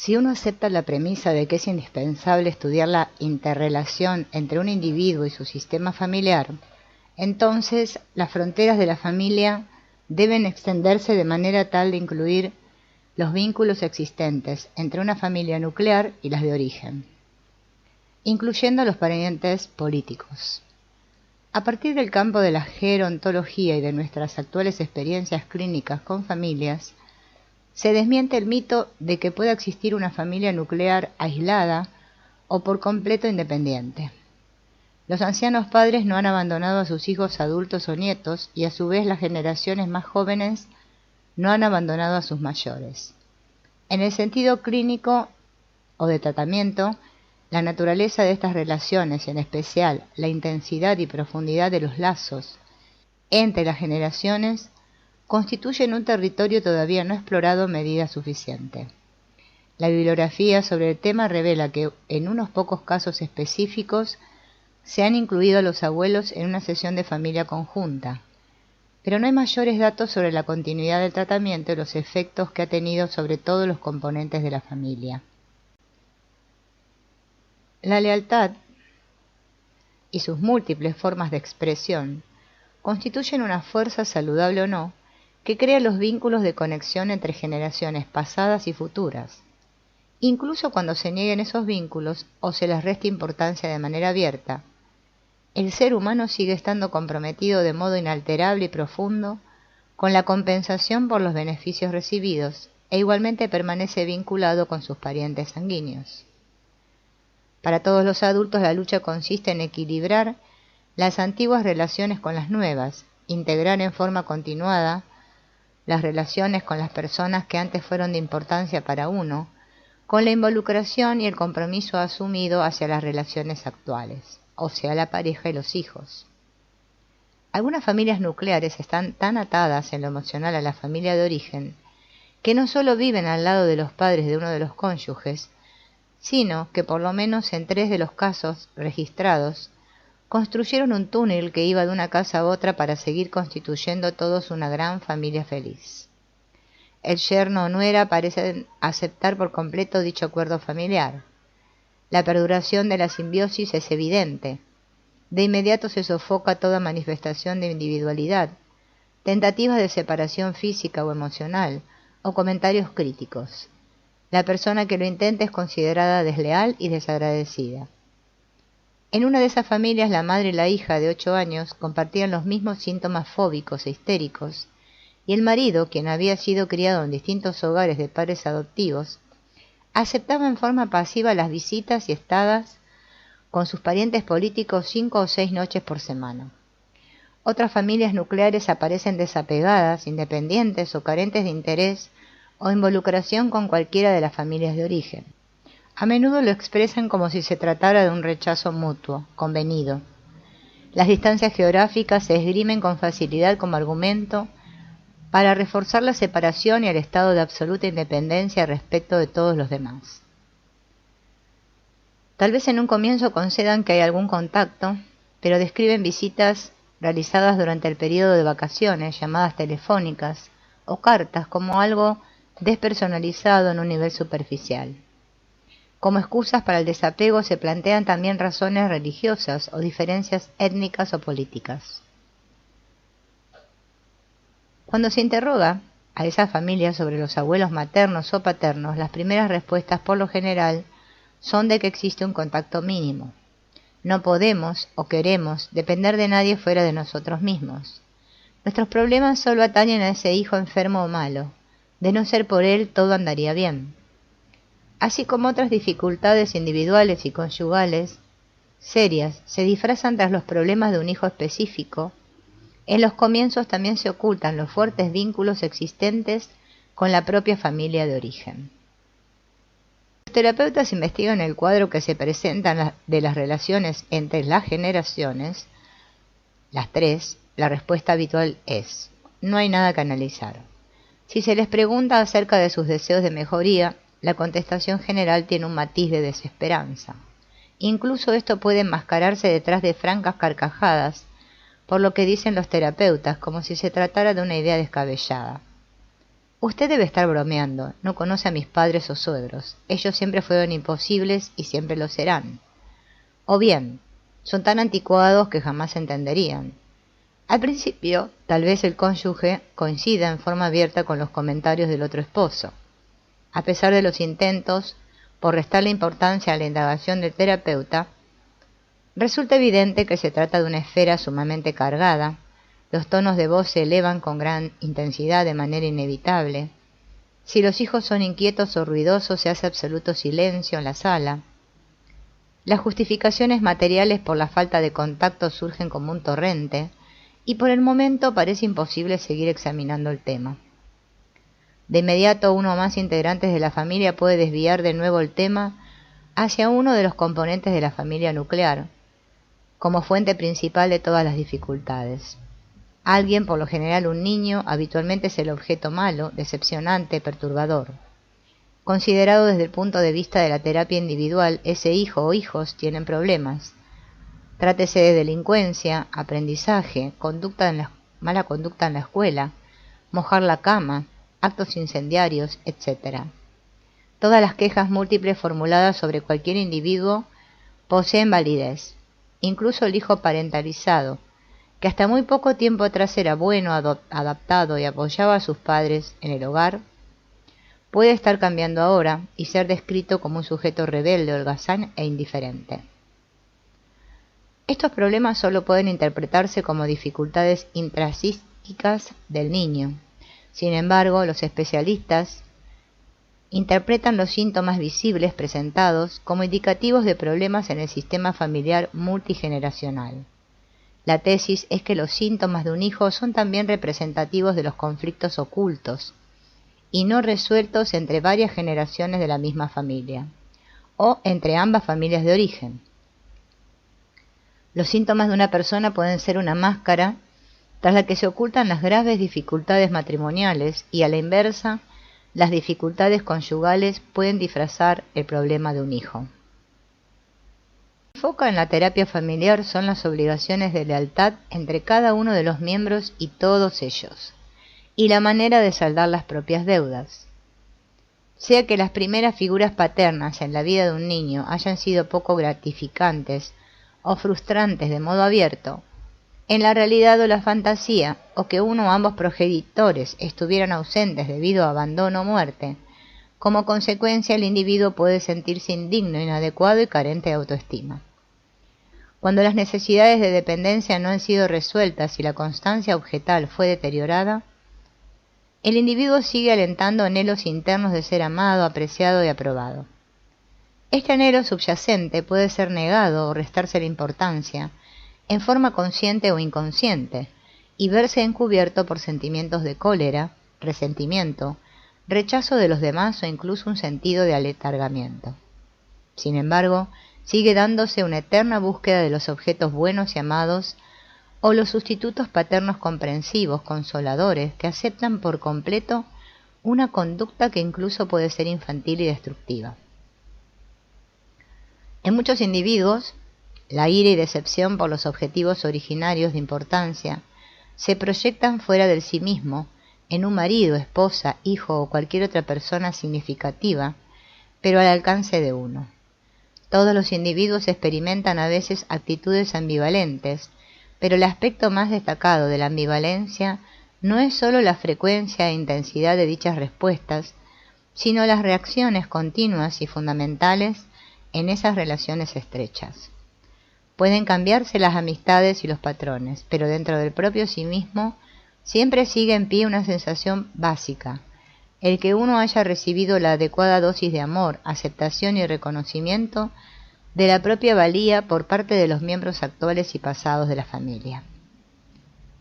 Si uno acepta la premisa de que es indispensable estudiar la interrelación entre un individuo y su sistema familiar, entonces las fronteras de la familia deben extenderse de manera tal de incluir los vínculos existentes entre una familia nuclear y las de origen, incluyendo los parientes políticos. A partir del campo de la gerontología y de nuestras actuales experiencias clínicas con familias, se desmiente el mito de que pueda existir una familia nuclear aislada o por completo independiente. Los ancianos padres no han abandonado a sus hijos adultos o nietos y a su vez las generaciones más jóvenes no han abandonado a sus mayores. En el sentido clínico o de tratamiento, la naturaleza de estas relaciones, en especial la intensidad y profundidad de los lazos entre las generaciones, constituyen un territorio todavía no explorado en medida suficiente. La bibliografía sobre el tema revela que en unos pocos casos específicos se han incluido a los abuelos en una sesión de familia conjunta, pero no hay mayores datos sobre la continuidad del tratamiento y los efectos que ha tenido sobre todos los componentes de la familia. La lealtad y sus múltiples formas de expresión constituyen una fuerza, saludable o no, que crea los vínculos de conexión entre generaciones pasadas y futuras. Incluso cuando se nieguen esos vínculos o se les reste importancia de manera abierta, el ser humano sigue estando comprometido de modo inalterable y profundo con la compensación por los beneficios recibidos e igualmente permanece vinculado con sus parientes sanguíneos. Para todos los adultos la lucha consiste en equilibrar las antiguas relaciones con las nuevas, integrar en forma continuada las relaciones con las personas que antes fueron de importancia para uno, con la involucración y el compromiso asumido hacia las relaciones actuales, o sea, la pareja y los hijos. Algunas familias nucleares están tan atadas en lo emocional a la familia de origen, que no solo viven al lado de los padres de uno de los cónyuges, sino que por lo menos en 3 de los casos registrados, construyeron un túnel que iba de una casa a otra para seguir constituyendo todos una gran familia feliz. El yerno o nuera parecen aceptar por completo dicho acuerdo familiar. La perduración de la simbiosis es evidente. De inmediato se sofoca toda manifestación de individualidad, tentativas de separación física o emocional, o comentarios críticos. La persona que lo intenta es considerada desleal y desagradecida. En una de esas familias, la madre y la hija de 8 años compartían los mismos síntomas fóbicos e histéricos, y el marido, quien había sido criado en distintos hogares de padres adoptivos, aceptaba en forma pasiva las visitas y estadas con sus parientes políticos 5 o 6 noches por semana. Otras familias nucleares aparecen desapegadas, independientes o carentes de interés o involucración con cualquiera de las familias de origen. A menudo lo expresan como si se tratara de un rechazo mutuo, convenido. Las distancias geográficas se esgrimen con facilidad como argumento para reforzar la separación y el estado de absoluta independencia respecto de todos los demás. Tal vez en un comienzo concedan que hay algún contacto, pero describen visitas realizadas durante el periodo de vacaciones, llamadas telefónicas o cartas como algo despersonalizado en un nivel superficial. Como excusas para el desapego se plantean también razones religiosas o diferencias étnicas o políticas. Cuando se interroga a esas familias sobre los abuelos maternos o paternos, las primeras respuestas por lo general son de que existe un contacto mínimo. No podemos o queremos depender de nadie fuera de nosotros mismos. Nuestros problemas solo atañen a ese hijo enfermo o malo. De no ser por él, todo andaría bien. Así como otras dificultades individuales y conyugales serias se disfrazan tras los problemas de un hijo específico, en los comienzos también se ocultan los fuertes vínculos existentes con la propia familia de origen. Los terapeutas investigan el cuadro que se presenta de las relaciones entre las generaciones, las 3, la respuesta habitual es: no hay nada que analizar. Si se les pregunta acerca de sus deseos de mejoría, la contestación general tiene un matiz de desesperanza. Incluso esto puede enmascararse detrás de francas carcajadas, por lo que dicen los terapeutas, como si se tratara de una idea descabellada. Usted debe estar bromeando, no conoce a mis padres o suegros, ellos siempre fueron imposibles y siempre lo serán. O bien, son tan anticuados que jamás se entenderían. Al principio, tal vez el cónyuge coincida en forma abierta con los comentarios del otro esposo. A pesar de los intentos por restarle importancia a la indagación del terapeuta, resulta evidente que se trata de una esfera sumamente cargada. Los tonos de voz se elevan con gran intensidad de manera inevitable. Si los hijos son inquietos o ruidosos, se hace absoluto silencio en la sala. Las justificaciones materiales por la falta de contacto surgen como un torrente, y por el momento parece imposible seguir examinando el tema. De inmediato uno o más integrantes de la familia puede desviar de nuevo el tema hacia uno de los componentes de la familia nuclear, como fuente principal de todas las dificultades. Alguien, por lo general un niño, habitualmente es el objeto malo, decepcionante, perturbador. Considerado desde el punto de vista de la terapia individual, ese hijo o hijos tienen problemas. Trátese de delincuencia, aprendizaje, mala conducta en la escuela, mojar la cama, actos incendiarios, etc. Todas las quejas múltiples formuladas sobre cualquier individuo poseen validez, incluso el hijo parentalizado, que hasta muy poco tiempo atrás era bueno, adaptado y apoyaba a sus padres en el hogar, puede estar cambiando ahora y ser descrito como un sujeto rebelde, holgazán e indiferente. Estos problemas solo pueden interpretarse como dificultades intrapsíquicas del niño. Sin embargo, los especialistas interpretan los síntomas visibles presentados como indicativos de problemas en el sistema familiar multigeneracional. La tesis es que los síntomas de un hijo son también representativos de los conflictos ocultos y no resueltos entre varias generaciones de la misma familia, o entre ambas familias de origen. Los síntomas de una persona pueden ser una máscara tras la que se ocultan las graves dificultades matrimoniales y, a la inversa, las dificultades conyugales pueden disfrazar el problema de un hijo. Lo que enfoca en la terapia familiar son las obligaciones de lealtad entre cada uno de los miembros y todos ellos, y la manera de saldar las propias deudas. Sea que las primeras figuras paternas en la vida de un niño hayan sido poco gratificantes o frustrantes de modo abierto, en la realidad o la fantasía, o que uno o ambos progenitores estuvieran ausentes debido a abandono o muerte, como consecuencia el individuo puede sentirse indigno, inadecuado y carente de autoestima. Cuando las necesidades de dependencia no han sido resueltas y la constancia objetal fue deteriorada, el individuo sigue alentando anhelos internos de ser amado, apreciado y aprobado. Este anhelo subyacente puede ser negado o restarse la importancia, en forma consciente o inconsciente, y verse encubierto por sentimientos de cólera, resentimiento, rechazo de los demás o incluso un sentido de aletargamiento. Sin embargo, sigue dándose una eterna búsqueda de los objetos buenos y amados o los sustitutos paternos comprensivos, consoladores, que aceptan por completo una conducta que incluso puede ser infantil y destructiva. En muchos individuos, la ira y decepción por los objetivos originarios de importancia se proyectan fuera del sí mismo, en un marido, esposa, hijo o cualquier otra persona significativa, pero al alcance de uno. Todos los individuos experimentan a veces actitudes ambivalentes, pero el aspecto más destacado de la ambivalencia no es sólo la frecuencia e intensidad de dichas respuestas, sino las reacciones continuas y fundamentales en esas relaciones estrechas. Pueden cambiarse las amistades y los patrones, pero dentro del propio sí mismo siempre sigue en pie una sensación básica, el que uno haya recibido la adecuada dosis de amor, aceptación y reconocimiento de la propia valía por parte de los miembros actuales y pasados de la familia.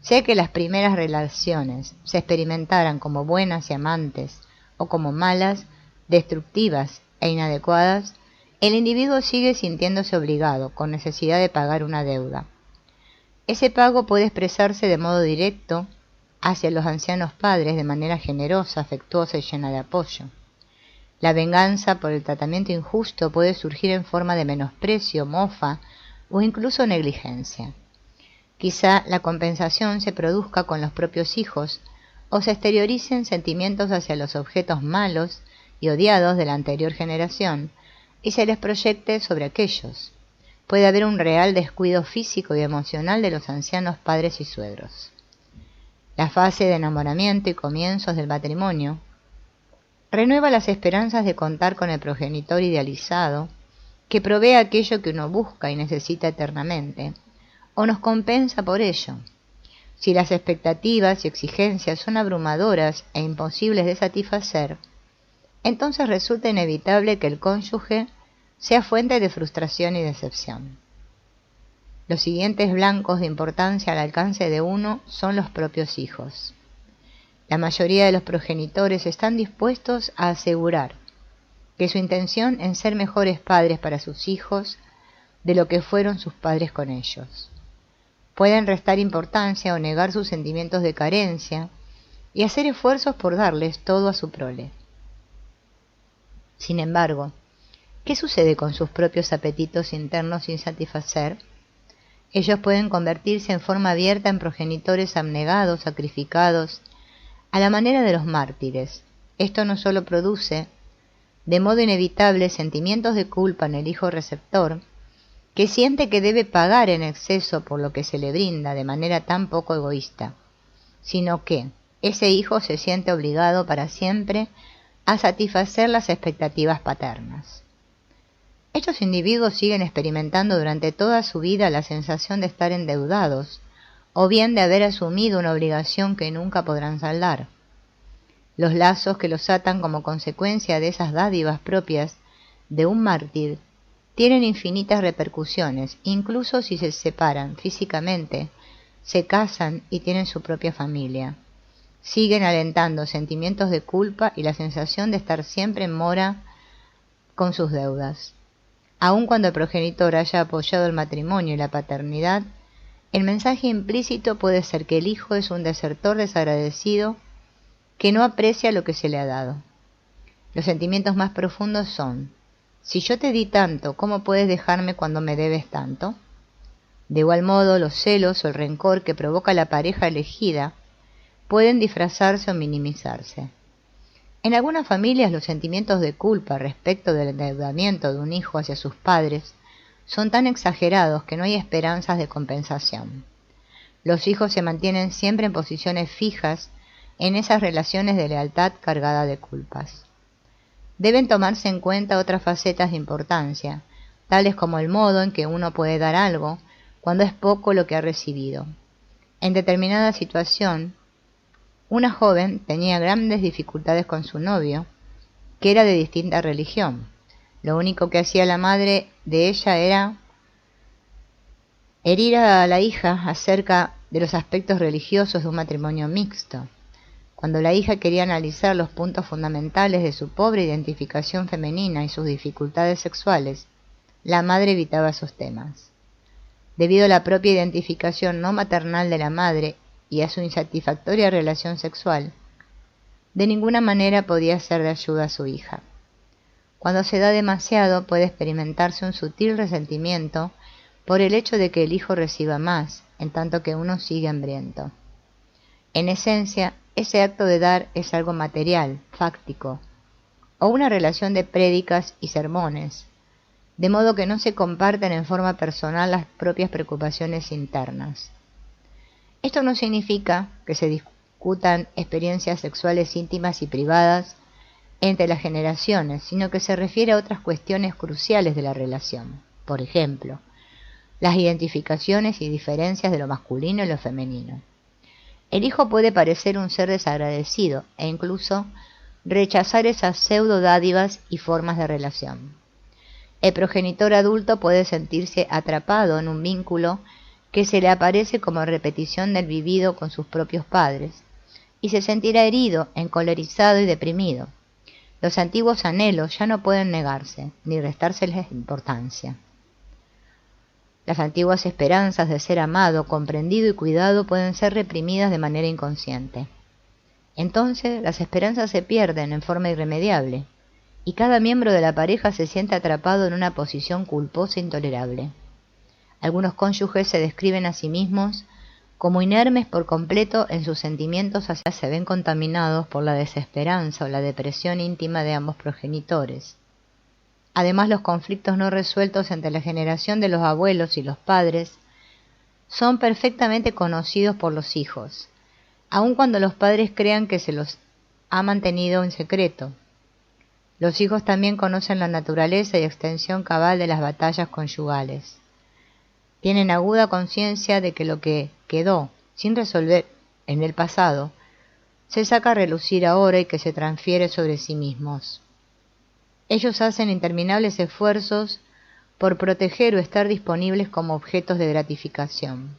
Sea que las primeras relaciones se experimentaran como buenas y amantes, o como malas, destructivas e inadecuadas, el individuo sigue sintiéndose obligado, con necesidad de pagar una deuda. Ese pago puede expresarse de modo directo hacia los ancianos padres de manera generosa, afectuosa y llena de apoyo. La venganza por el tratamiento injusto puede surgir en forma de menosprecio, mofa o incluso negligencia. Quizá la compensación se produzca con los propios hijos o se exterioricen sentimientos hacia los objetos malos y odiados de la anterior generación y se les proyecte sobre aquellos. Puede haber un real descuido físico y emocional de los ancianos padres y suegros. La fase de enamoramiento y comienzos del matrimonio renueva las esperanzas de contar con el progenitor idealizado que provee aquello que uno busca y necesita eternamente, o nos compensa por ello. Si las expectativas y exigencias son abrumadoras e imposibles de satisfacer, entonces resulta inevitable que el cónyuge sea fuente de frustración y decepción. Los siguientes blancos de importancia al alcance de uno son los propios hijos. La mayoría de los progenitores están dispuestos a asegurar que su intención es ser mejores padres para sus hijos de lo que fueron sus padres con ellos. Pueden restar importancia o negar sus sentimientos de carencia y hacer esfuerzos por darles todo a su prole. Sin embargo, ¿qué sucede con sus propios apetitos internos sin satisfacer? Ellos pueden convertirse en forma abierta en progenitores abnegados, sacrificados, a la manera de los mártires. Esto no solo produce, de modo inevitable, sentimientos de culpa en el hijo receptor, que siente que debe pagar en exceso por lo que se le brinda de manera tan poco egoísta, sino que ese hijo se siente obligado para siempre a satisfacer las expectativas paternas. Estos individuos siguen experimentando durante toda su vida la sensación de estar endeudados, o bien de haber asumido una obligación que nunca podrán saldar. Los lazos que los atan como consecuencia de esas dádivas propias de un mártir tienen infinitas repercusiones, incluso si se separan físicamente, se casan y tienen su propia familia. Siguen alentando sentimientos de culpa y la sensación de estar siempre en mora con sus deudas. Aun cuando el progenitor haya apoyado el matrimonio y la paternidad, el mensaje implícito puede ser que el hijo es un desertor desagradecido que no aprecia lo que se le ha dado. Los sentimientos más profundos son: si yo te di tanto, ¿cómo puedes dejarme cuando me debes tanto? De igual modo, los celos o el rencor que provoca la pareja elegida pueden disfrazarse o minimizarse. En algunas familias los sentimientos de culpa respecto del endeudamiento de un hijo hacia sus padres son tan exagerados que no hay esperanzas de compensación. Los hijos se mantienen siempre en posiciones fijas en esas relaciones de lealtad cargada de culpas. Deben tomarse en cuenta otras facetas de importancia, tales como el modo en que uno puede dar algo cuando es poco lo que ha recibido. En determinada situación, una joven tenía grandes dificultades con su novio, que era de distinta religión. Lo único que hacía la madre de ella era herir a la hija acerca de los aspectos religiosos de un matrimonio mixto. Cuando la hija quería analizar los puntos fundamentales de su pobre identificación femenina y sus dificultades sexuales, la madre evitaba esos temas. Debido a la propia identificación no maternal de la madre y a su insatisfactoria relación sexual, de ninguna manera podía ser de ayuda a su hija. Cuando se da demasiado, puede experimentarse un sutil resentimiento por el hecho de que el hijo reciba más, en tanto que uno sigue hambriento. En esencia, ese acto de dar es algo material, fáctico, o una relación de prédicas y sermones, de modo que no se comparten en forma personal las propias preocupaciones internas. Esto no significa que se discutan experiencias sexuales íntimas y privadas entre las generaciones, sino que se refiere a otras cuestiones cruciales de la relación. Por ejemplo, las identificaciones y diferencias de lo masculino y lo femenino. El hijo puede parecer un ser desagradecido e incluso rechazar esas pseudo dádivas y formas de relación. El progenitor adulto puede sentirse atrapado en un vínculo que se le aparece como repetición del vivido con sus propios padres, y se sentirá herido, encolerizado y deprimido. Los antiguos anhelos ya no pueden negarse, ni restárseles importancia. Las antiguas esperanzas de ser amado, comprendido y cuidado pueden ser reprimidas de manera inconsciente. Entonces, las esperanzas se pierden en forma irremediable, y cada miembro de la pareja se siente atrapado en una posición culposa e intolerable. Algunos cónyuges se describen a sí mismos Como inermes por completo en sus sentimientos, se ven contaminados por la desesperanza o la depresión íntima de ambos progenitores. Además, los conflictos no resueltos entre la generación de los abuelos y los padres son perfectamente conocidos por los hijos, aun cuando los padres crean que se los ha mantenido en secreto. Los hijos también conocen la naturaleza y extensión cabal de las batallas conyugales. Tienen aguda conciencia de que lo que quedó sin resolver en el pasado se saca a relucir ahora y que se transfiere sobre sí mismos. Ellos hacen interminables esfuerzos por proteger o estar disponibles como objetos de gratificación.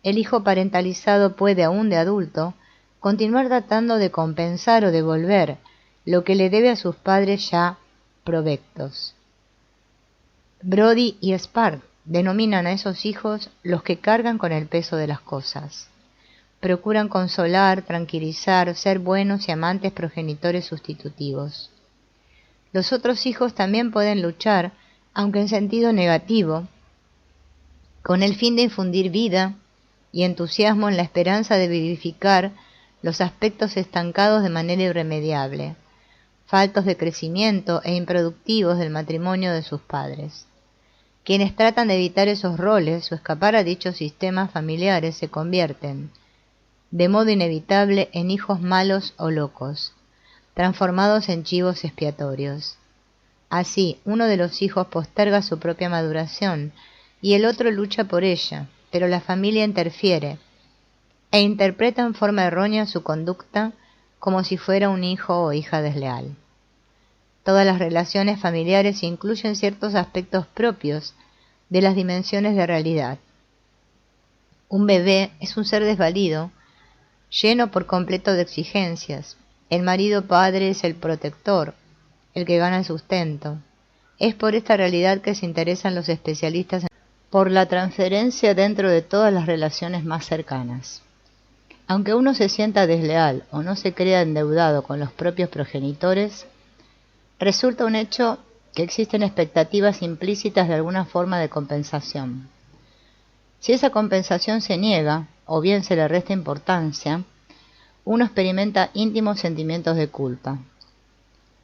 El hijo parentalizado puede, aún de adulto, continuar tratando de compensar o devolver lo que le debe a sus padres ya provectos. Brody y Spark denominan a esos hijos los que cargan con el peso de las cosas. Procuran consolar, tranquilizar, ser buenos y amantes progenitores sustitutivos. Los otros hijos también pueden luchar, aunque en sentido negativo, con el fin de infundir vida y entusiasmo en la esperanza de vivificar los aspectos estancados de manera irremediable, faltos de crecimiento e improductivos del matrimonio de sus padres. Quienes tratan de evitar esos roles o escapar a dichos sistemas familiares se convierten, de modo inevitable, en hijos malos o locos, transformados en chivos expiatorios. Así, uno de los hijos posterga su propia maduración y el otro lucha por ella, pero la familia interfiere e interpreta en forma errónea su conducta como si fuera un hijo o hija desleal. Todas las relaciones familiares incluyen ciertos aspectos propios de las dimensiones de realidad. Un bebé es un ser desvalido, lleno por completo de exigencias. El marido padre es el protector, el que gana el sustento. Es por esta realidad que se interesan los especialistas por la transferencia dentro de todas las relaciones más cercanas. Aunque uno se sienta desleal o no se crea endeudado con los propios progenitores, resulta un hecho que existen expectativas implícitas de alguna forma de compensación. Si esa compensación se niega, o bien se le resta importancia, uno experimenta íntimos sentimientos de culpa.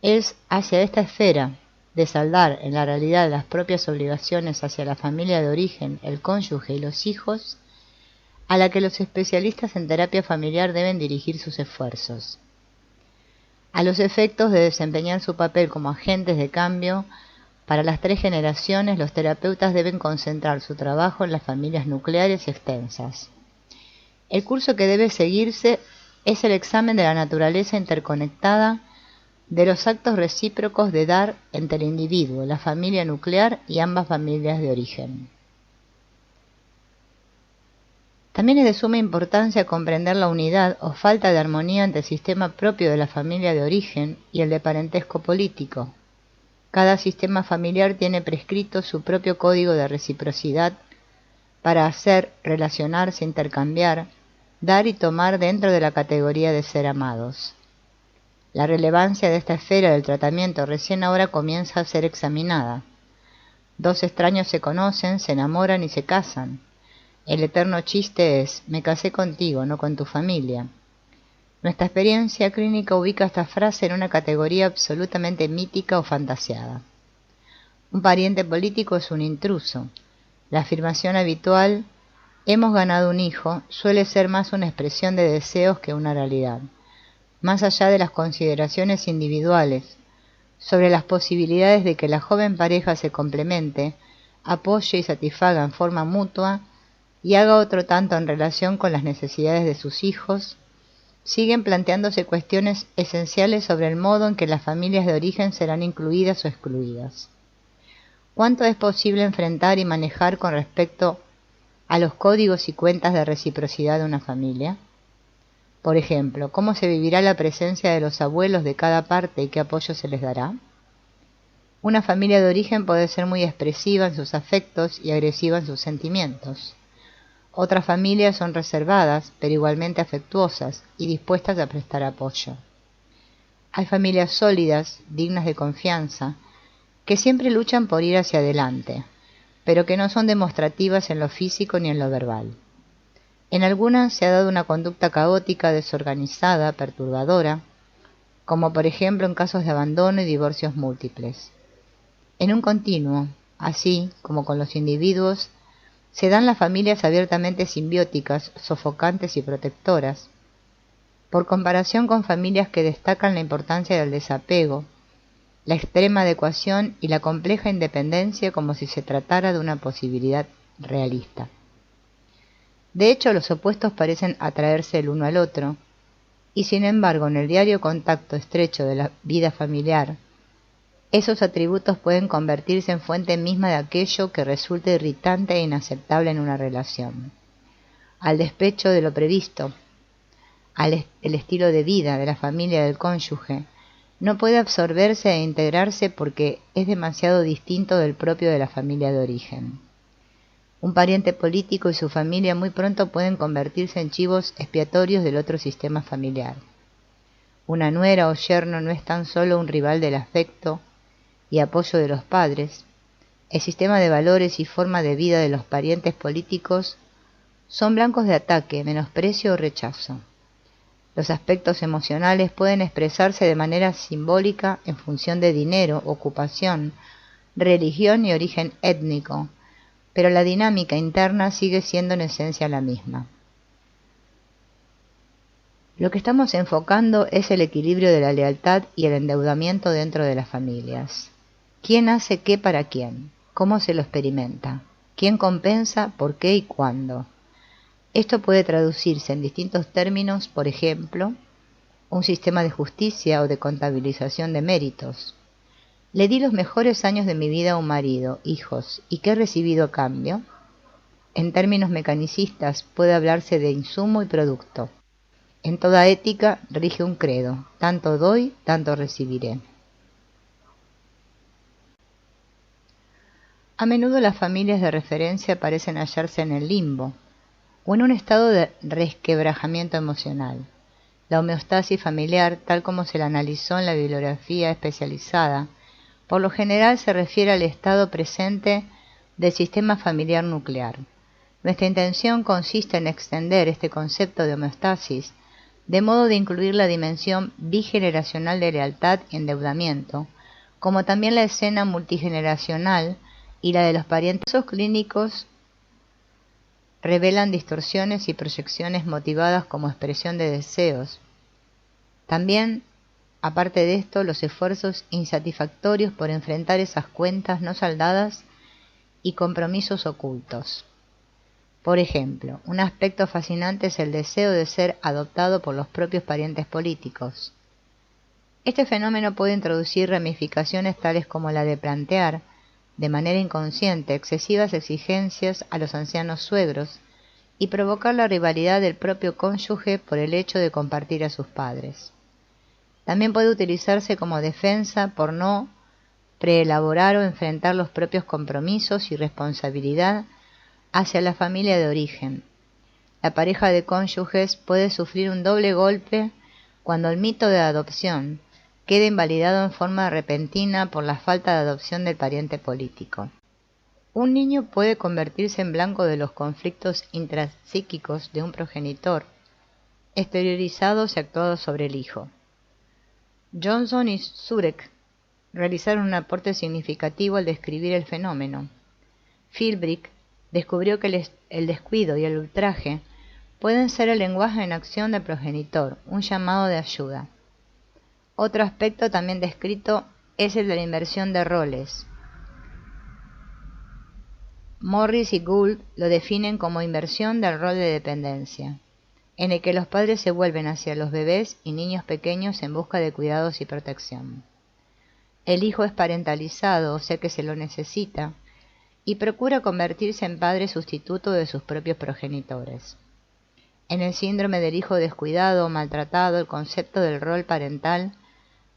Es hacia esta esfera de saldar en la realidad las propias obligaciones hacia la familia de origen, el cónyuge y los hijos, a la que los especialistas en terapia familiar deben dirigir sus esfuerzos. A los efectos de desempeñar su papel como agentes de cambio, para las 3 generaciones los terapeutas deben concentrar su trabajo en las familias nucleares extensas. El curso que debe seguirse es el examen de la naturaleza interconectada de los actos recíprocos de dar entre el individuo, la familia nuclear y ambas familias de origen. También es de suma importancia comprender la unidad o falta de armonía entre el sistema propio de la familia de origen y el de parentesco político. Cada sistema familiar tiene prescrito su propio código de reciprocidad para hacer, relacionarse, intercambiar, dar y tomar dentro de la categoría de ser amados. La relevancia de esta esfera del tratamiento recién ahora comienza a ser examinada. 2 extraños se conocen, se enamoran y se casan. El eterno chiste es: me casé contigo, no con tu familia. Nuestra experiencia clínica ubica esta frase en una categoría absolutamente mítica o fantaseada. Un pariente político es un intruso. La afirmación habitual, hemos ganado un hijo, suele ser más una expresión de deseos que una realidad. Más allá de las consideraciones individuales sobre las posibilidades de que la joven pareja se complemente, apoye y satisfaga en forma mutua y haga otro tanto en relación con las necesidades de sus hijos, siguen planteándose cuestiones esenciales sobre el modo en que las familias de origen serán incluidas o excluidas. ¿Cuánto es posible enfrentar y manejar con respecto a los códigos y cuentas de reciprocidad de una familia? Por ejemplo, ¿cómo se vivirá la presencia de los abuelos de cada parte y qué apoyo se les dará? Una familia de origen puede ser muy expresiva en sus afectos y agresiva en sus sentimientos. Otras familias son reservadas, pero igualmente afectuosas y dispuestas a prestar apoyo. Hay familias sólidas, dignas de confianza, que siempre luchan por ir hacia adelante, pero que no son demostrativas en lo físico ni en lo verbal. En algunas se ha dado una conducta caótica, desorganizada, perturbadora, como por ejemplo en casos de abandono y divorcios múltiples. En un continuo, así como con los individuos, se dan las familias abiertamente simbióticas, sofocantes y protectoras, por comparación con familias que destacan la importancia del desapego, la extrema adecuación y la compleja independencia como si se tratara de una posibilidad realista. De hecho, los opuestos parecen atraerse el uno al otro, y sin embargo, en el diario contacto estrecho de la vida familiar, esos atributos pueden convertirse en fuente misma de aquello que resulta irritante e inaceptable en una relación. Al despecho de lo previsto, el estilo de vida de la familia del cónyuge no puede absorberse e integrarse porque es demasiado distinto del propio de la familia de origen. Un pariente político y su familia muy pronto pueden convertirse en chivos expiatorios del otro sistema familiar. Una nuera o yerno no es tan solo un rival del afecto y apoyo de los padres. El sistema de valores y forma de vida de los parientes políticos son blancos de ataque, menosprecio o rechazo. Los aspectos emocionales pueden expresarse de manera simbólica en función de dinero, ocupación, religión y origen étnico, pero la dinámica interna sigue siendo en esencia la misma. Lo que estamos enfocando es el equilibrio de la lealtad y el endeudamiento dentro de las familias. ¿Quién hace qué para quién? ¿Cómo se lo experimenta? ¿Quién compensa? ¿Por qué y cuándo? Esto puede traducirse en distintos términos, por ejemplo, un sistema de justicia o de contabilización de méritos. Le di los mejores años de mi vida a un marido, hijos, ¿y qué he recibido a cambio? En términos mecanicistas puede hablarse de insumo y producto. En toda ética rige un credo, tanto doy, tanto recibiré. A menudo las familias de referencia parecen hallarse en el limbo, o en un estado de resquebrajamiento emocional. La homeostasis familiar, tal como se la analizó en la bibliografía especializada, por lo general se refiere al estado presente del sistema familiar nuclear. Nuestra intención consiste en extender este concepto de homeostasis, de modo de incluir la dimensión bigeneracional de lealtad y endeudamiento, como también la escena multigeneracional y la de los parientes clínicos revelan distorsiones y proyecciones motivadas como expresión de deseos. También, aparte de esto, los esfuerzos insatisfactorios por enfrentar esas cuentas no saldadas y compromisos ocultos. Por ejemplo, un aspecto fascinante es el deseo de ser adoptado por los propios parientes políticos. Este fenómeno puede introducir ramificaciones tales como la de plantear, de manera inconsciente, excesivas exigencias a los ancianos suegros y provocar la rivalidad del propio cónyuge por el hecho de compartir a sus padres. También puede utilizarse como defensa por no preelaborar o enfrentar los propios compromisos y responsabilidad hacia la familia de origen. La pareja de cónyuges puede sufrir un doble golpe cuando el mito de adopción queda invalidado en forma repentina por la falta de adopción del pariente político. Un niño puede convertirse en blanco de los conflictos intrapsíquicos de un progenitor, exteriorizados y actuados sobre el hijo. Johnson y Zurek realizaron un aporte significativo al describir el fenómeno. Philbrick descubrió que el descuido y el ultraje pueden ser el lenguaje en acción del progenitor, un llamado de ayuda. Otro aspecto también descrito es el de la inversión de roles. Morris y Gould lo definen como inversión del rol de dependencia, en el que los padres se vuelven hacia los bebés y niños pequeños en busca de cuidados y protección. El hijo es parentalizado, o sea que se lo necesita, y procura convertirse en padre sustituto de sus propios progenitores. En el síndrome del hijo descuidado o maltratado, el concepto del rol parental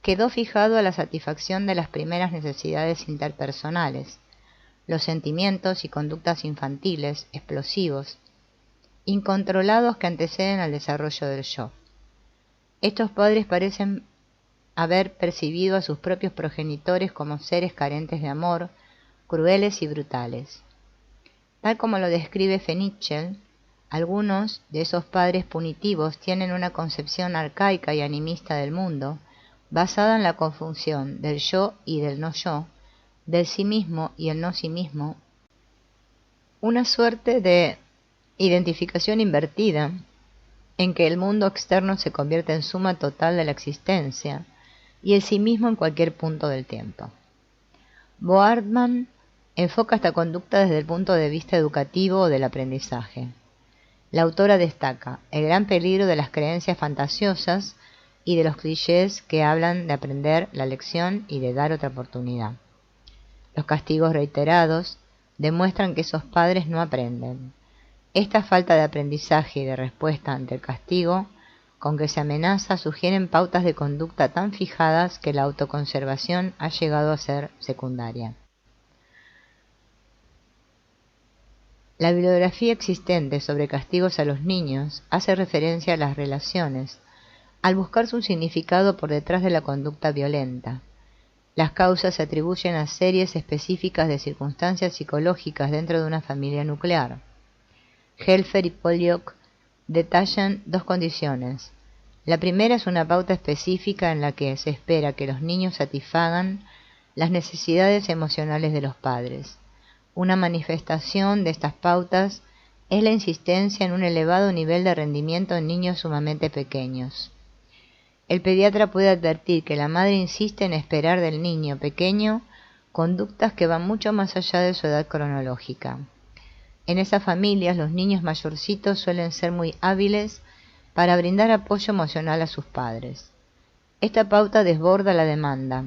quedó fijado a la satisfacción de las primeras necesidades interpersonales, los sentimientos y conductas infantiles, explosivos, incontrolados que anteceden al desarrollo del yo. Estos padres parecen haber percibido a sus propios progenitores como seres carentes de amor, crueles y brutales. Tal como lo describe Fenichel, Algunos de esos padres punitivos tienen una concepción arcaica y animista del mundo, basada en la confusión del yo y del no yo, del sí mismo y el no sí mismo, una suerte de identificación invertida en que el mundo externo se convierte en suma total de la existencia y el sí mismo en cualquier punto del tiempo. Boardman enfoca esta conducta desde el punto de vista educativo o del aprendizaje. La autora destaca el gran peligro de las creencias fantasiosas y de los clichés que hablan de aprender la lección y de dar otra oportunidad. Los castigos reiterados demuestran que esos padres no aprenden. Esta falta de aprendizaje y de respuesta ante el castigo con que se amenaza sugieren pautas de conducta tan fijadas que la autoconservación ha llegado a ser secundaria. La bibliografía existente sobre castigos a los niños hace referencia a las relaciones, al buscar su significado por detrás de la conducta violenta. Las causas se atribuyen a series específicas de circunstancias psicológicas dentro de una familia nuclear. Helfer y Pollock detallan dos condiciones. La primera es una pauta específica en la que se espera que los niños satisfagan las necesidades emocionales de los padres. Una manifestación de estas pautas es la insistencia en un elevado nivel de rendimiento en niños sumamente pequeños. El pediatra puede advertir que la madre insiste en esperar del niño pequeño conductas que van mucho más allá de su edad cronológica. En esas familias, los niños mayorcitos suelen ser muy hábiles para brindar apoyo emocional a sus padres. Esta pauta desborda la demanda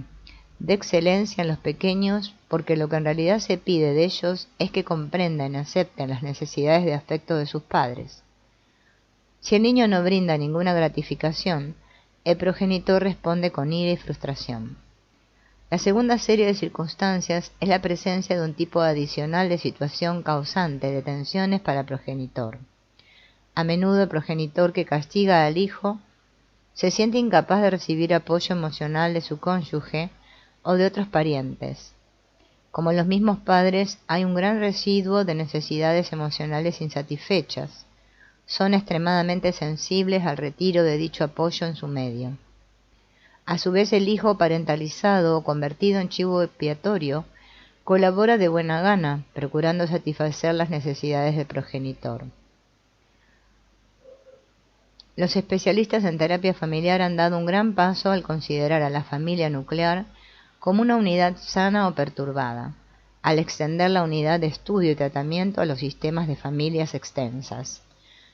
de excelencia en los pequeños porque lo que en realidad se pide de ellos es que comprendan y acepten las necesidades de afecto de sus padres. Si el niño no brinda ninguna gratificación, el progenitor responde con ira y frustración. La segunda serie de circunstancias es la presencia de un tipo adicional de situación causante de tensiones para el progenitor. A menudo el progenitor que castiga al hijo se siente incapaz de recibir apoyo emocional de su cónyuge o de otros parientes. Como en los mismos padres, hay un gran residuo de necesidades emocionales insatisfechas. Son extremadamente sensibles al retiro de dicho apoyo en su medio. A su vez, el hijo parentalizado o convertido en chivo expiatorio colabora de buena gana, procurando satisfacer las necesidades del progenitor. Los especialistas en terapia familiar han dado un gran paso al considerar a la familia nuclear como una unidad sana o perturbada, al extender la unidad de estudio y tratamiento a los sistemas de familias extensas.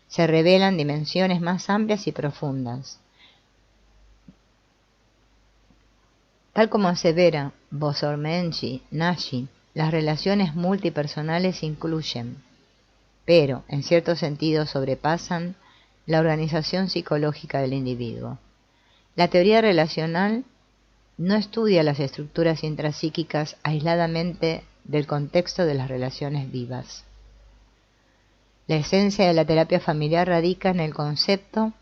Se revelan dimensiones más amplias y profundas. Tal como asevera Bosormenchi-Nashi, las relaciones multipersonales incluyen, pero en cierto sentido sobrepasan, la organización psicológica del individuo. La teoría relacional no estudia las estructuras intrapsíquicas aisladamente del contexto de las relaciones vivas. La esencia de la terapia familiar radica en el concepto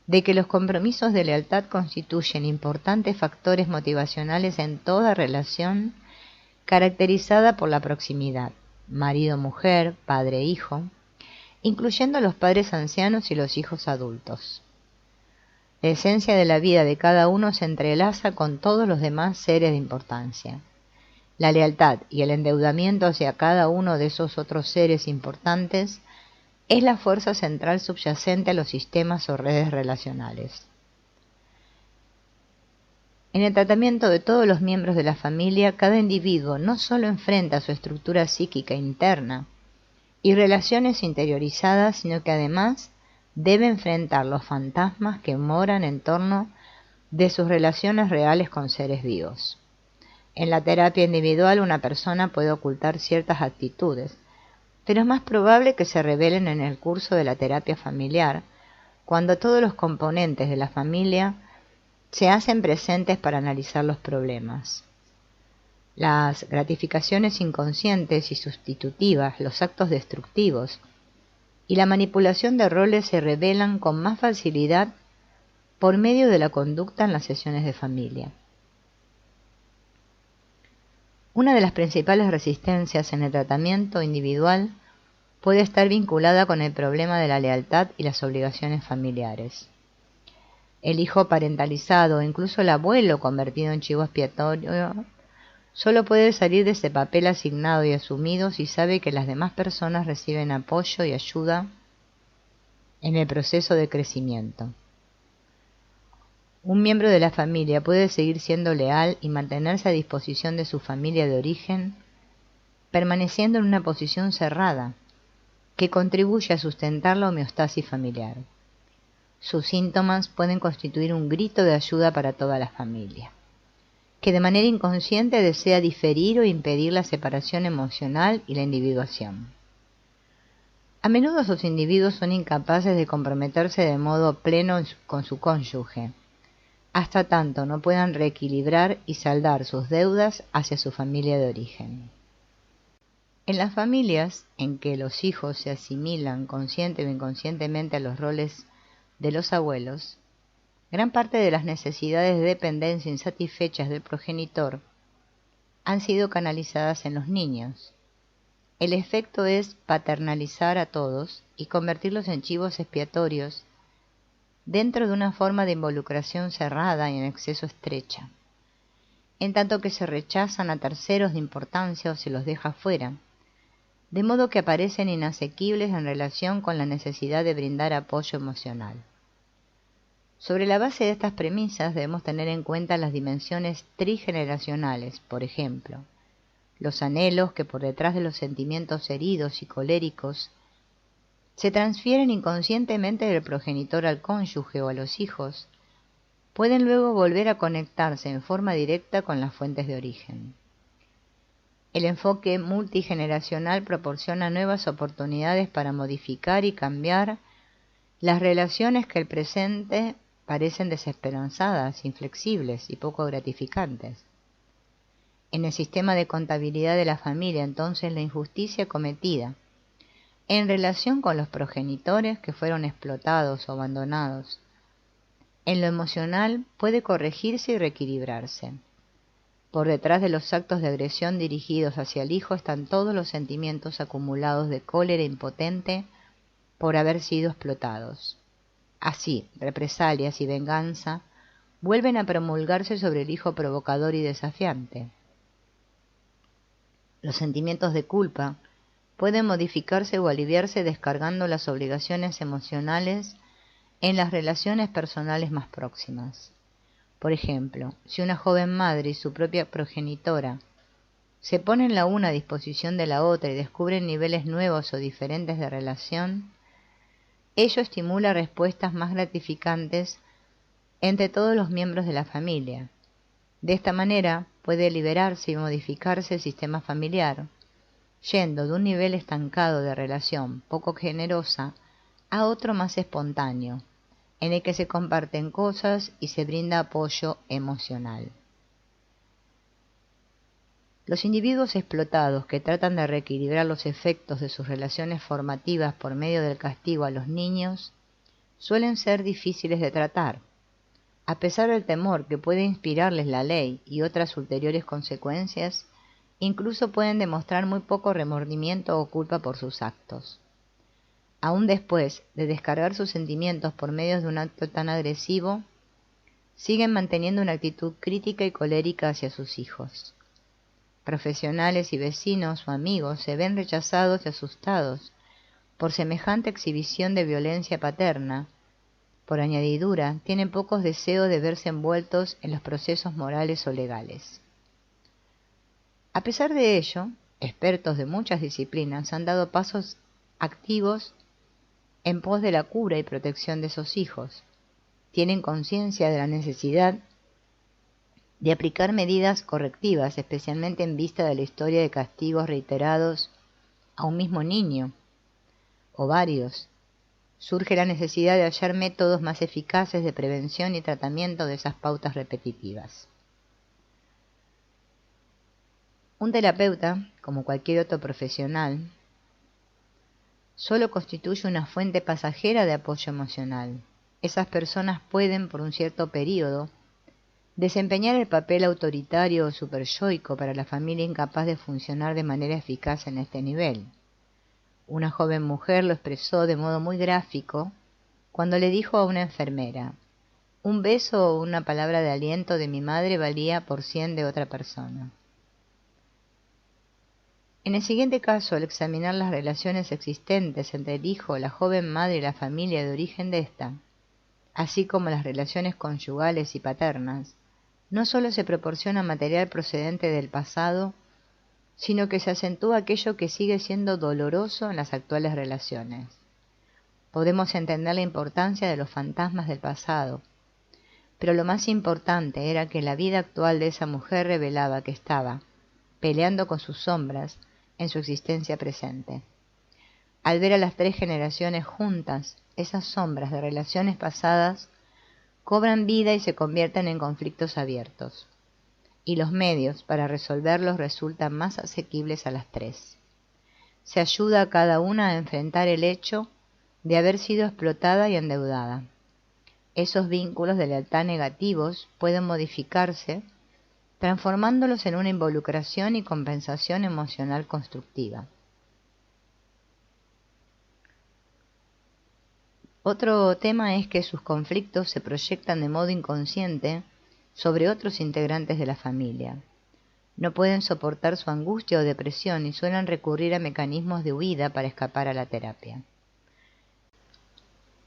de que los compromisos de lealtad constituyen importantes factores motivacionales en toda relación caracterizada por la proximidad, marido-mujer, padre-hijo, incluyendo los padres ancianos y los hijos adultos. La esencia de la vida de cada uno se entrelaza con todos los demás seres de importancia. La lealtad y el endeudamiento hacia cada uno de esos otros seres importantes es la fuerza central subyacente a los sistemas o redes relacionales. En el tratamiento de todos los miembros de la familia, cada individuo no solo enfrenta su estructura psíquica interna y relaciones interiorizadas, sino que además debe enfrentar los fantasmas que moran en torno de sus relaciones reales con seres vivos. En la terapia individual, una persona puede ocultar ciertas actitudes, pero es más probable que se revelen en el curso de la terapia familiar, cuando todos los componentes de la familia se hacen presentes para analizar los problemas. Las gratificaciones inconscientes y sustitutivas, los actos destructivos y la manipulación de roles se revelan con más facilidad por medio de la conducta en las sesiones de familia. Una de las principales resistencias en el tratamiento individual puede estar vinculada con el problema de la lealtad y las obligaciones familiares. El hijo parentalizado o incluso el abuelo convertido en chivo expiatorio solo puede salir de ese papel asignado y asumido si sabe que las demás personas reciben apoyo y ayuda en el proceso de crecimiento. Un miembro de la familia puede seguir siendo leal y mantenerse a disposición de su familia de origen, permaneciendo en una posición cerrada, que contribuye a sustentar la homeostasis familiar. Sus síntomas pueden constituir un grito de ayuda para toda la familia, que de manera inconsciente desea diferir o impedir la separación emocional y la individuación. A menudo esos individuos son incapaces de comprometerse de modo pleno con su cónyuge, hasta tanto no puedan reequilibrar y saldar sus deudas hacia su familia de origen. En las familias en que los hijos se asimilan consciente o inconscientemente a los roles de los abuelos, gran parte de las necesidades de dependencia insatisfechas del progenitor han sido canalizadas en los niños. El efecto es paternalizar a todos y convertirlos en chivos expiatorios dentro de una forma de involucración cerrada y en exceso estrecha, en tanto que se rechazan a terceros de importancia o se los deja fuera, de modo que aparecen inasequibles en relación con la necesidad de brindar apoyo emocional. Sobre la base de estas premisas debemos tener en cuenta las dimensiones trigeneracionales, por ejemplo, los anhelos que por detrás de los sentimientos heridos y coléricos se transfieren inconscientemente del progenitor al cónyuge o a los hijos, pueden luego volver a conectarse en forma directa con las fuentes de origen. El enfoque multigeneracional proporciona nuevas oportunidades para modificar y cambiar las relaciones que el presente parecen desesperanzadas, inflexibles y poco gratificantes. En el sistema de contabilidad de la familia, entonces, la injusticia cometida en relación con los progenitores que fueron explotados o abandonados, en lo emocional puede corregirse y reequilibrarse. Por detrás de los actos de agresión dirigidos hacia el hijo están todos los sentimientos acumulados de cólera impotente por haber sido explotados. Así, represalias y venganza vuelven a promulgarse sobre el hijo provocador y desafiante. Los sentimientos de culpa pueden modificarse o aliviarse descargando las obligaciones emocionales en las relaciones personales más próximas. Por ejemplo, si una joven madre y su propia progenitora se ponen la una a disposición de la otra y descubren niveles nuevos o diferentes de relación, ello estimula respuestas más gratificantes entre todos los miembros de la familia. De esta manera puede liberarse y modificarse el sistema familiar, yendo de un nivel estancado de relación poco generosa a otro más espontáneo, en el que se comparten cosas y se brinda apoyo emocional. Los individuos explotados que tratan de reequilibrar los efectos de sus relaciones formativas por medio del castigo a los niños suelen ser difíciles de tratar. A pesar del temor que puede inspirarles la ley y otras ulteriores consecuencias, incluso pueden demostrar muy poco remordimiento o culpa por sus actos. Aún después de descargar sus sentimientos por medio de un acto tan agresivo, siguen manteniendo una actitud crítica y colérica hacia sus hijos. Profesionales y vecinos o amigos se ven rechazados y asustados por semejante exhibición de violencia paterna. Por añadidura, tienen pocos deseos de verse envueltos en los procesos morales o legales. A pesar de ello, expertos de muchas disciplinas han dado pasos activos en pos de la cura y protección de esos hijos. Tienen conciencia de la necesidad de aplicar medidas correctivas, especialmente en vista de la historia de castigos reiterados a un mismo niño o varios. Surge la necesidad de hallar métodos más eficaces de prevención y tratamiento de esas pautas repetitivas. Un terapeuta, como cualquier otro profesional, solo constituye una fuente pasajera de apoyo emocional. Esas personas pueden, por un cierto período, desempeñar el papel autoritario o superyoico para la familia incapaz de funcionar de manera eficaz en este nivel. Una joven mujer lo expresó de modo muy gráfico cuando le dijo a una enfermera: un beso o una palabra de aliento de mi madre valía por 100 de otra persona. En el siguiente caso, al examinar las relaciones existentes entre el hijo, la joven madre y la familia de origen de ésta, así como las relaciones conyugales y paternas, no solo se proporciona material procedente del pasado, sino que se acentúa aquello que sigue siendo doloroso en las actuales relaciones. Podemos entender la importancia de los fantasmas del pasado, pero lo más importante era que la vida actual de esa mujer revelaba que estaba peleando con sus sombras en su existencia presente. Al ver a las 3 generaciones juntas, esas sombras de relaciones pasadas cobran vida y se convierten en conflictos abiertos, y los medios para resolverlos resultan más asequibles a las 3. Se ayuda a cada una a enfrentar el hecho de haber sido explotada y endeudada. Esos vínculos de lealtad negativos pueden modificarse, transformándolos en una involucración y compensación emocional constructiva. Otro tema es que sus conflictos se proyectan de modo inconsciente sobre otros integrantes de la familia. No pueden soportar su angustia o depresión y suelen recurrir a mecanismos de huida para escapar a la terapia.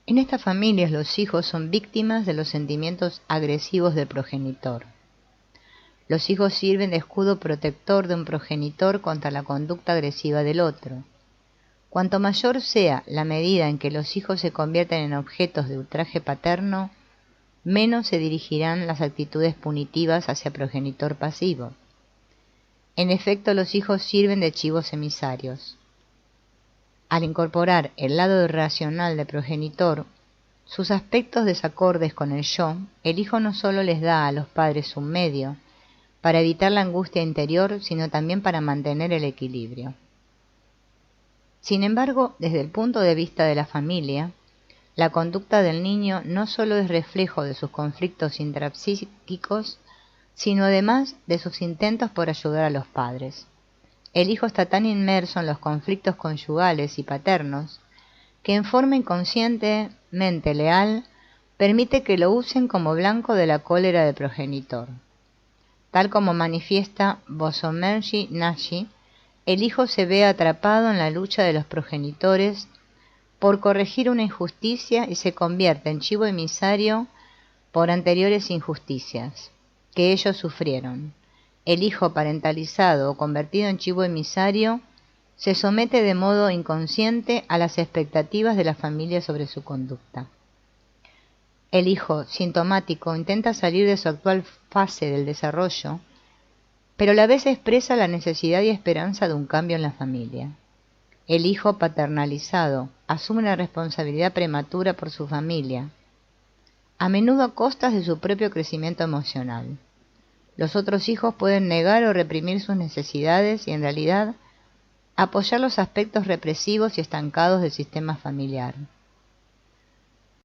En estas familias los hijos son víctimas de los sentimientos agresivos del progenitor. Los hijos sirven de escudo protector de un progenitor contra la conducta agresiva del otro. Cuanto mayor sea la medida en que los hijos se convierten en objetos de ultraje paterno, menos se dirigirán las actitudes punitivas hacia progenitor pasivo. En efecto, los hijos sirven de chivos emisarios. Al incorporar el lado irracional del progenitor, sus aspectos desacordes con el yo, el hijo no solo les da a los padres un medio para evitar la angustia interior, sino también para mantener el equilibrio. Sin embargo, desde el punto de vista de la familia, la conducta del niño no solo es reflejo de sus conflictos intrapsíquicos, sino además de sus intentos por ayudar a los padres. El hijo está tan inmerso en los conflictos conyugales y paternos que en forma inconscientemente leal permite que lo usen como blanco de la cólera del progenitor. Tal como manifiesta Bosomerji Nashi, el hijo se ve atrapado en la lucha de los progenitores por corregir una injusticia y se convierte en chivo emisario por anteriores injusticias que ellos sufrieron. El hijo parentalizado o convertido en chivo emisario se somete de modo inconsciente a las expectativas de la familia sobre su conducta. El hijo sintomático intenta salir de su actual fase del desarrollo, pero a la vez expresa la necesidad y esperanza de un cambio en la familia. El hijo paternalizado asume una responsabilidad prematura por su familia, a menudo a costas de su propio crecimiento emocional. Los otros hijos pueden negar o reprimir sus necesidades y en realidad apoyar los aspectos represivos y estancados del sistema familiar.